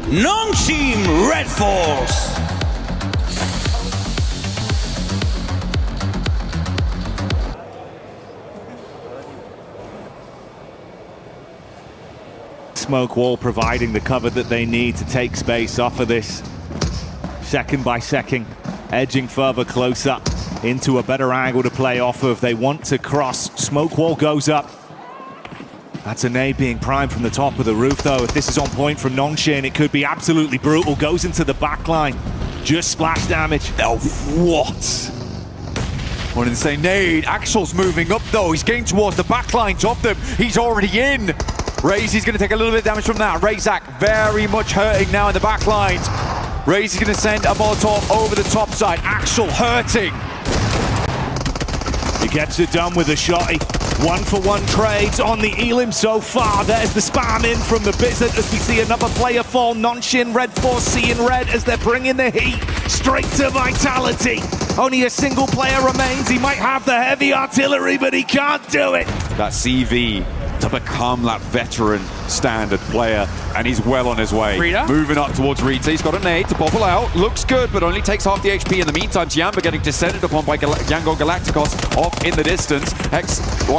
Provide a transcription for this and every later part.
Nongshim RedForce. Smoke wall providing the cover that they need to take space off of this. Second by second, edging further closer into a better angle to play off of. They want to cross. Smoke wall goes up. That's a nade being primed from the top of the roof, though. If this is on point from Nongshim, it could be absolutely brutal. Goes into the back line. Just splash damage. Oh, what? What an insane nade. Axel's moving up, though. He's getting towards the back lines of them. He's already in. Razy's going to take a little bit of damage from that. Razak very much hurting now in the back lines. Razy's going to send a Molotov over the top side. Axel hurting. He gets it done with a shotty. 1-for-1 trades on the Elim so far. There's the spam in from the Blizzard as we see another player fall. Nongshim RedForce seeing red as they're bringing the heat straight to Vitality. Only a single player remains. He might have the heavy artillery, but he can't do it. That CV to become that veteran standard player, and he's well on his way. Rita? Moving up towards Rita. He's got a nade to bobble out. Looks good, but only takes half the HP. In the meantime, Tiamba getting descended upon by Yangon Galacticos off in the distance. XZY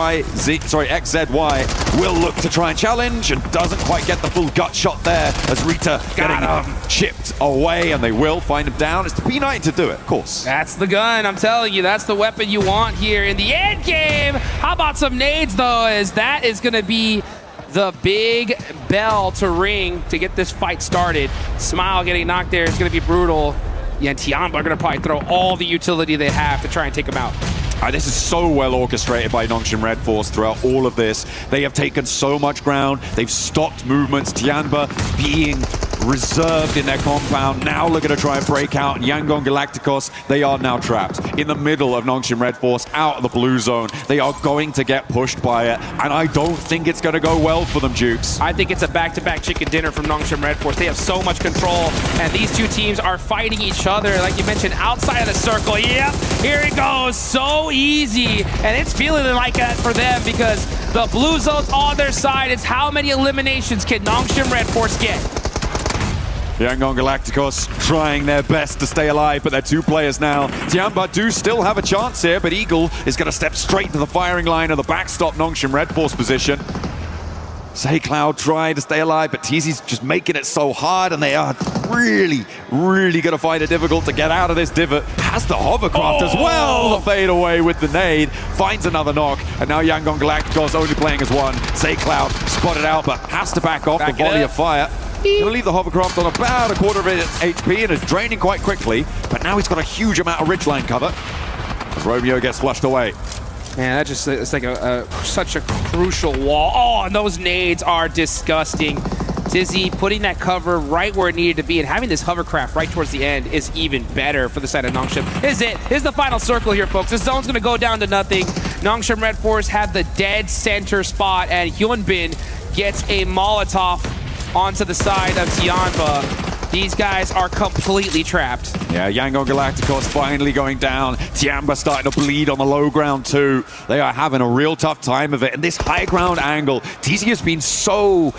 will look to try and challenge and doesn't quite get the full gut shot there as Rita getting chipped away, and they will find him down. It's the P90 to do it, of course. That's the gun, I'm telling you. That's the weapon you want here in the end game. How about some nades, though, as that is going to be the big bell to ring to get this fight started. Smile getting knocked there is going to be brutal. Yeah, and Tiamba are going to probably throw all the utility they have to try and take him out. This is so well orchestrated by Nongshim RedForce throughout all of this. They have taken so much ground. They've stopped movements. Tiamba being reserved in their compound. Now looking to try and break out. And Yangon Galacticos, they are now trapped in the middle of Nongshim RedForce, out of the blue zone. They are going to get pushed by it, and I don't think it's going to go well for them, Jukes. I think it's a back-to-back chicken dinner from Nongshim RedForce. They have so much control, and these two teams are fighting each other, like you mentioned, outside of the circle. Yep, here it goes. So easy, and it's feeling like that for them because the blue zone's on their side. It's how many eliminations can Nongshim RedForce get? Yangon Galacticos trying their best to stay alive, but they're two players now. Tiamba do still have a chance here, but Eagle is going to step straight to the firing line of the backstop Nongshim RedForce position. Say Cloud tried to stay alive, but TZ's just making it so hard, and they are really going to find it difficult to get out of this divot. Has the hovercraft as well. The fade away with the nade, finds another knock, and now Yangon Galacticos only playing as one. Say Cloud spotted out, but has to back off the volley of fire. He'll leave the hovercraft on about a quarter of its HP and is draining quite quickly, but now he's got a huge amount of ridgeline cover as Romeo gets flushed away. Man, that just, it's like such a crucial wall. Oh, and those nades are disgusting. Dizzy putting that cover right where it needed to be, and having this hovercraft right towards the end is even better for the side of Nongshim. Is the final circle here, folks. This zone's gonna go down to nothing. Nongshim RedForce have the dead center spot, and Hyunbin gets a Molotov onto the side of Tiamba. These guys are completely trapped. Yeah, Yangon Galacticos finally going down. Tiamba starting to bleed on the low ground too. They are having a real tough time of it. And this high ground angle, TZ has been so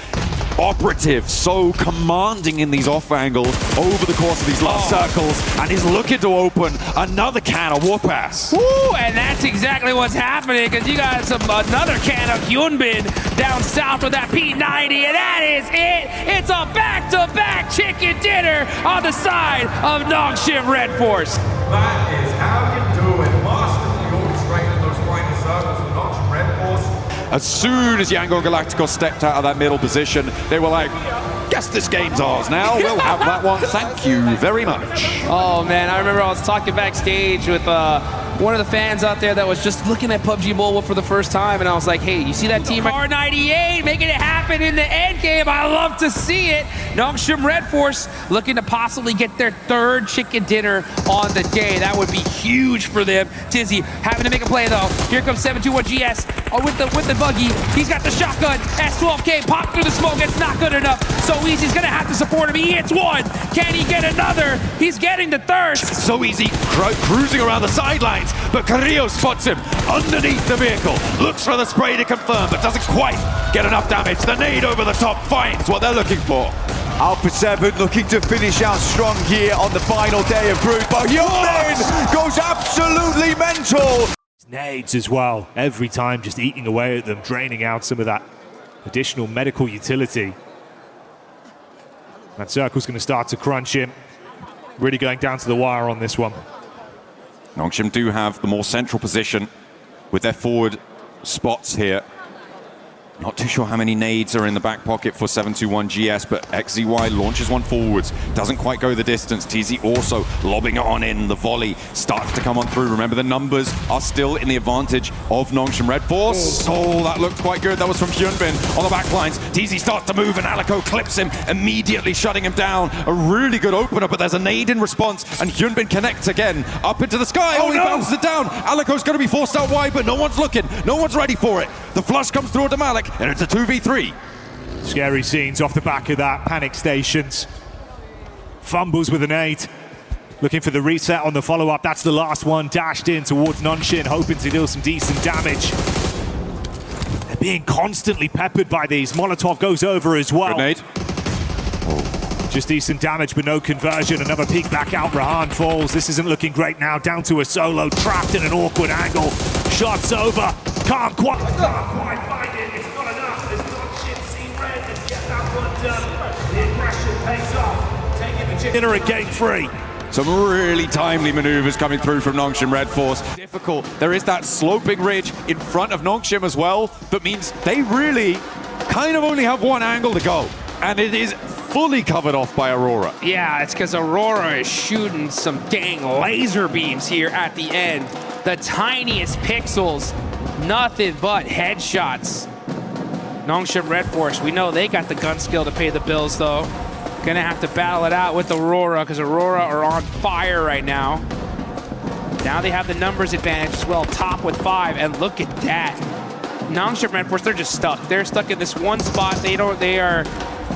operative, so commanding in these off angles over the course of these last circles, and is looking to open another can of Warpass. Woo, and that's exactly what's happening, because you got another can of Hyunbin down south with that P90, and that is it. It's a back-to-back chicken dinner on the side of Nongshim RedForce. That is how you do it. Masterfully orchestrating those final circles for Nongshim RedForce. As soon as Yangon Galacticos stepped out of that middle position, they were like, guess this game's ours now. We'll have that one. Thank you very much. Oh, man, I remember I was talking backstage with one of the fans out there that was just looking at PUBG Mobile for the first time, and I was like, hey, you see that team? R98 making it happen in the end game. I love to see it. Nongshim RedForce looking to possibly get their third chicken dinner on the day. That would be huge for them. Dizzy having to make a play, though. Here comes 721GS with the buggy. He's got the shotgun. S12K popped through the smoke. It's not good enough. So Easy's going to have to support him. He hits one. Can he get another? He's getting the third. So Easy cruising around the sidelines, but Carrillo spots him underneath the vehicle. Looks for the spray to confirm, but doesn't quite get enough damage. The nade over the top finds what they're looking for. Alpha 7 looking to finish out strong here on the final day of group, but Hyunbin goes absolutely mental. Nades as well, every time just eating away at them, draining out some of that additional medical utility. That circle's going to start to crunch him. Really going down to the wire on this one. Nongshim do have the more central position with their forward spots here. Not too sure how many nades are in the back pocket for 721 GS, but XZY launches one forwards. Doesn't quite go the distance. TZ also lobbing it on in. The volley starts to come on through. Remember, the numbers are still in the advantage of Nongshim RedForce. Oh, that looked quite good. That was from Hyunbin on the back lines. TZ starts to move and Alico clips him, immediately shutting him down. A really good opener, but there's a nade in response, and Hyunbin connects again up into the sky. Oh, he bounces it down. Alico's going to be forced out wide, but no one's looking. No one's ready for it. The flush comes through to Malik, and it's a 2v3. Scary scenes off the back of that. Panic stations. Fumbles with an 8. Looking for the reset on the follow-up. That's the last one. Dashed in towards Nongshim, hoping to deal some decent damage. They're being constantly peppered by these. Molotov goes over as well. Grenade. Just decent damage, but no conversion. Another peek back out. Rahan falls. This isn't looking great now. Down to a solo, trapped in an awkward angle. Shots over. Can't quite find it. It's not enough. There's Nongshim see red and get that one done. The aggression pays off. Taking the dinner at game 3. Some really timely maneuvers coming through from Nongshim RedForce. Difficult. There is that sloping ridge in front of Nongshim as well. That means they really kind of only have one angle to go. And it is fully covered off by Aurora. Yeah, it's because Aurora is shooting some dang laser beams here at the end. The tiniest pixels, nothing but headshots. Nongshim RedForce, we know they got the gun skill to pay the bills though. Gonna have to battle it out with Aurora because Aurora are on fire right now. Now they have the numbers advantage as well, top with 5, and look at that. Nongshim RedForce, they're just stuck. They're stuck in this one spot. They are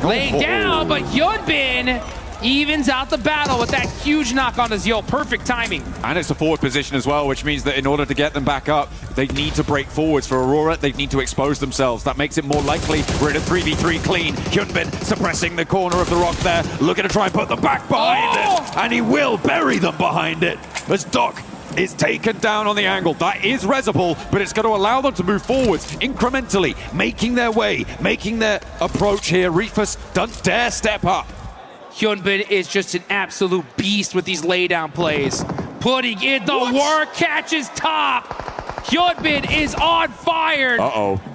laying down, but Hyunbin evens out the battle with that huge knock on his Zeal. Perfect timing. And it's a forward position as well, which means that in order to get them back up, they need to break forwards. For Aurora, they need to expose themselves. That makes it more likely we're in a 3v3 clean. Hyunbin suppressing the corner of the rock there, looking to try and put them back behind it. And he will bury them behind it as Doc is taken down on the angle. That is resible, but it's going to allow them to move forwards incrementally, making their way, making their approach here. Reefus don't dare step up. Hyunbin is just an absolute beast with these laydown plays. Putting in the work, catches top. Hyunbin is on fire.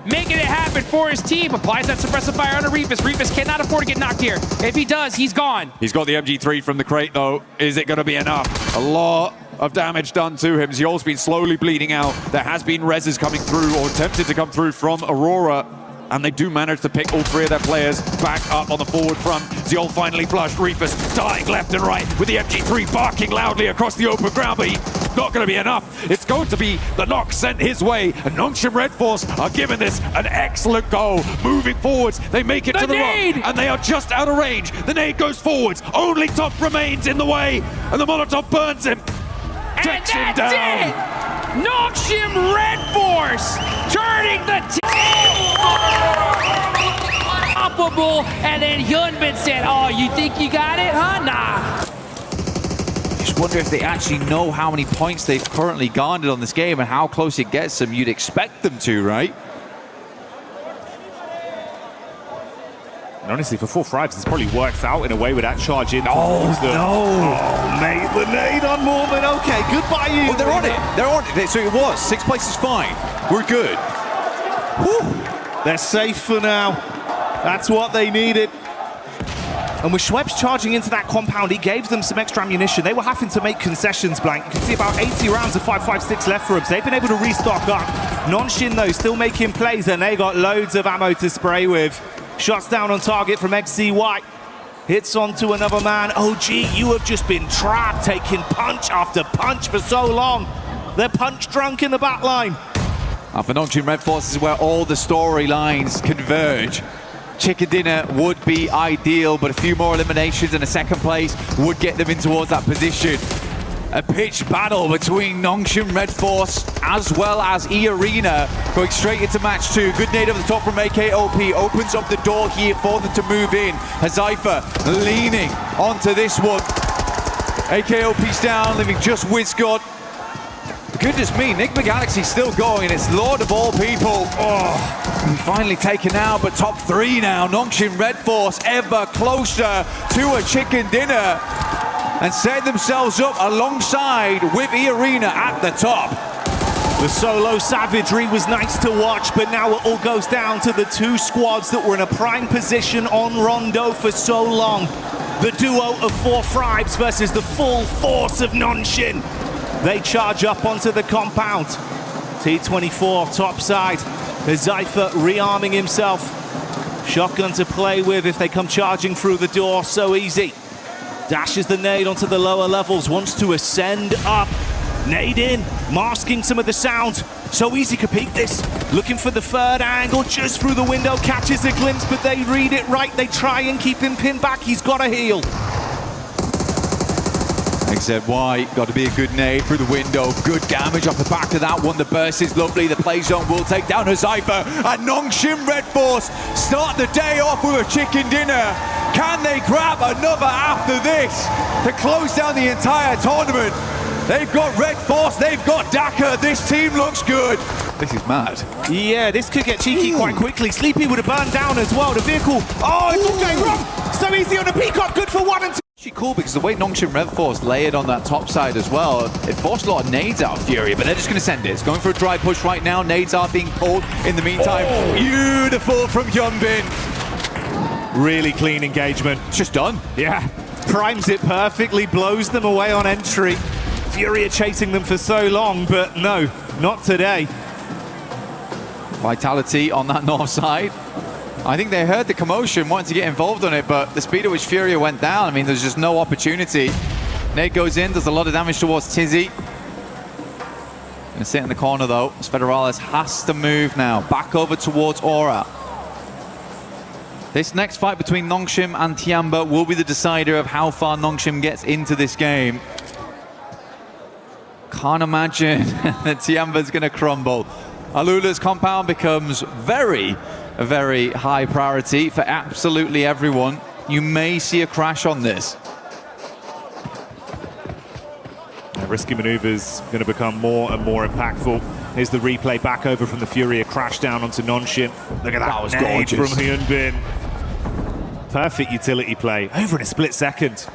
Making it happen for his team. Applies that suppressive fire onto Reefus. Reefus cannot afford to get knocked here. If he does, he's gone. He's got the MG3 from the crate though. Is it going to be enough? A lot of damage done to him. Zeol's been slowly bleeding out. There has been reses coming through or attempted to come through from Aurora. And they do manage to pick all 3 of their players back up on the forward front. Zeol finally flushed. Reefus dying left and right with the MG3 barking loudly across the open ground, but he's not going to be enough. It's going to be the knock sent his way, and Nongshim RedForce are giving this an excellent go. Moving forwards, they make it to the rock, and they are just out of range. The nade goes forwards. Only Top remains in the way, and the Molotov burns him. Takes him down. It. Nongshim RedForce turning the unstoppable, and then Hyunbin said, "Oh, you think you got it, huh? Nah." Just wonder if they actually know how many points they've currently garnered on this game and how close it gets them. You'd expect them to, right? And honestly, for 4 frags, it's probably worked out in a way with that charge in. Oh, mate, the nade on Mormon. Okay, goodbye, you. Well, they're on it. They're on it. So it was. 6 places fine. We're good. Whew. They're safe for now. That's what they needed. And with Schweppes charging into that compound, he gave them some extra ammunition. They were having to make concessions, Blank. You can see about 80 rounds of 5.56 left for them. So they've been able to restock up. Nongshim, though, still making plays, and they got loads of ammo to spray with. Shots down on target from XZY. Hits onto another man. OG, you have just been trapped, taking punch after punch for so long. They're punch drunk in the back line. And for Nongshim RedForce is where all the storylines converge. Chicken dinner would be ideal, but a few more eliminations and a second place would get them in towards that position. A pitched battle between Nongshim RedForce as well as E-Arena going straight into match 2. Good nade over the top from AKOP. Opens up the door here for them to move in. Hazaifa leaning onto this one. AKOP's down, leaving just Wizgod. Goodness me, Nick McGalaxy's still going, and it's Lord of all people. Oh, and finally taken out, but top 3 now. Nongshim RedForce ever closer to a chicken dinner and set themselves up alongside with E-Arena at the top. The solo savagery was nice to watch, but now it all goes down to the 2 squads that were in a prime position on Rondo for so long. The duo of 4 Fribes versus the full force of Nongshim. They charge up onto the compound. T24 topside. Hazaifa rearming himself. Shotgun to play with if they come charging through the door. So easy. Dashes the nade onto the lower levels. Wants to ascend up. Nade in. Masking some of the sound. So easy could peek this. Looking for the 3rd angle. Just through the window. Catches a glimpse, but they read it right. They try and keep him pinned back. He's got to heal. XZY, got to be a good nade through the window. Good damage off the back of that one. The burst is lovely. The play zone will take down Hazaifa. And Nongshim RedForce start the day off with a chicken dinner. Can they grab another after this to close down the entire tournament? They've got RedForce, they've got Daka. This team looks good. This is mad. Yeah, this could get cheeky quite quickly. Sleepy would have burned down as well. The vehicle, oh, it's all going wrong. So easy on the peacock, good for 1 and 2. Actually cool because the way Nongshim RedForce layered on that top side as well, it forced a lot of nades out of Fury, but they're just going to send it. It's going for a dry push right now. Nades are being pulled in the meantime. Oh. Beautiful from Hyunbin. Really clean engagement. It's just done. Yeah, primes it perfectly, blows them away on entry. Fury are chasing them for so long, but no, not today. Vitality on that north side. I think they heard the commotion, wanted to get involved on it, but the speed at which Furia went down, I mean, there's just no opportunity. Nate goes in, does a lot of damage towards Tizzy. Gonna sit in the corner though. Federales has to move now, back over towards Aura. This next fight between Nongshim and Tiamba will be the decider of how far Nongshim gets into this game. Can't imagine that Tiamba's gonna crumble. Alula's compound becomes very high priority for absolutely everyone. You may see a crash on this. Risky maneuvers going to become more and more impactful. Here's the replay back over from the Furia crash down onto Nongshim. Look at that, was nade gorgeous from Hyunbin. Perfect utility play over in a split second.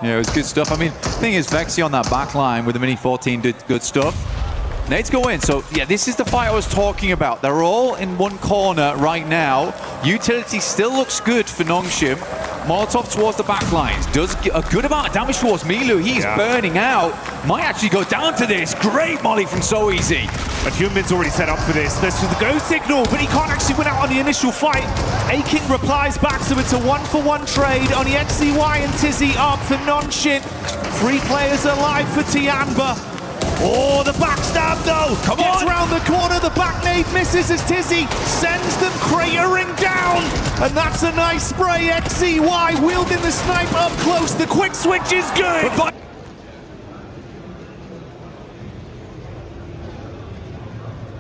Yeah, it was good stuff. I mean, the thing is, Vexy on that back line with the Mini 14 did good stuff. Nades go in, so yeah, this is the fight I was talking about. They're all in one corner right now. Utility still looks good for Nongshim. Molotov towards the back lines. Does a good amount of damage towards Milu. He's burning out. Might actually go down to this. Great molly from So Easy. And Hyunbin's already set up for this. This was the go signal, but he can't actually win out on the initial fight. A-King replies back, so it's a 1-for-1 trade on the XCY and Tizzy up for Nongshim. 3 players alive for Tiamba. Oh, the backstab though! Come on! Gets around the corner, the back nade misses as Tizzy sends them cratering down! And that's a nice spray, XCY wielding the snipe up close, the quick switch is good!